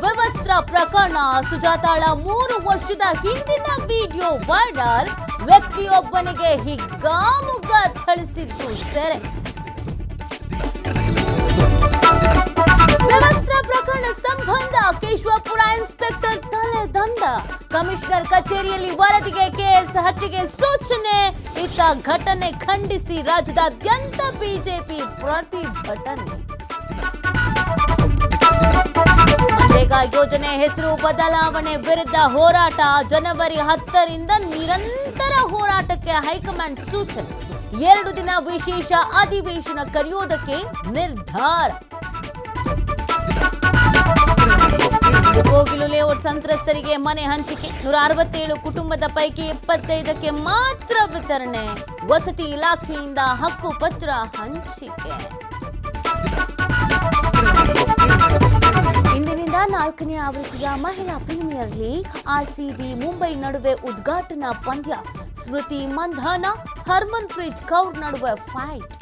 ವ್ಯವಸ್ಥಾ ಪ್ರಕರಣ ಸುಜಾತಾಳ 3 ವರ್ಷದ ಹಿಂದಿನ ವಿಡಿಯೋ ವೈರಲ್. ವ್ಯಕ್ತಿಯೊಬ್ಬನಿಗೆ ಹಿಗ್ಗಾಮುಗ್ಗ ಥಳಿಸಿದ್ದು ಸೆರೆ. ವ್ಯವಸ್ಥಾ ಪ್ರಕರಣ ಸಂಬಂಧ ಕೇಶವಪುರ ಇನ್ಸ್ಪೆಕ್ಟರ್ ತಲೆ ದಂಡ. ಕಮಿಷನರ್ ಕಚೇರಿಯಲ್ಲಿ ವರದಿಗೆ ಕೆಎಸ್ ಹಟ್ಟಿಗೆ ಸೂಚನೆ. ಇತ್ತ ಘಟನೆ ಖಂಡಿಸಿ ರಾಜ್ಯದಾದ್ಯಂತ ಬಿಜೆಪಿ ಪ್ರತಿಭಟನೆ. ಮನ್ರೇಗಾ ಯೋಜನೆ ಹೆಸರು ಬದಲಾವಣೆ ವಿರುದ್ಧ ಹೋರಾಟ. ಜನವರಿ 10ರಿಂದ ನಿರಂತರ ಹೋರಾಟಕ್ಕೆ ಹೈಕಮಾಂಡ್ ಸೂಚನೆ. 2 ದಿನ ವಿಶೇಷ ಅಧಿವೇಶನ ಕರೆಯುವುದಕ್ಕೆ ನಿರ್ಧಾರ. ಕೋಗಿಲು ಲೇಔಟ್ ಸಂತ್ರಸ್ತರಿಗೆ ಮನೆ ಹಂಚಿಕೆ. 167 ಕುಟುಂಬದ ಪೈಕಿ 75ಕ್ಕೆ ಮಾತ್ರ ವಿತರಣೆ. ವಸತಿ ಇಲಾಖೆಯಿಂದ ಹಕ್ಕು ಪತ್ರ ಹಂಚಿಕೆ. ಇಂದಿನಿಂದ 4ನೇ ಆವೃತ್ತಿಯ ಮಹಿಳಾ ಪ್ರೀಮಿಯರ್ ಲೀಗ್. ಆರ್ಸಿಬಿ ಮುಂಬೈ ನಡುವೆ ಉದ್ಘಾಟನಾ ಪಂದ್ಯ. ಸ್ಮೃತಿ ಮಂಧಾನ, ಹರ್ಮನ್ಪ್ರೀತ್ ಕೌರ್ ನಡುವೆ ಫೈಟ್.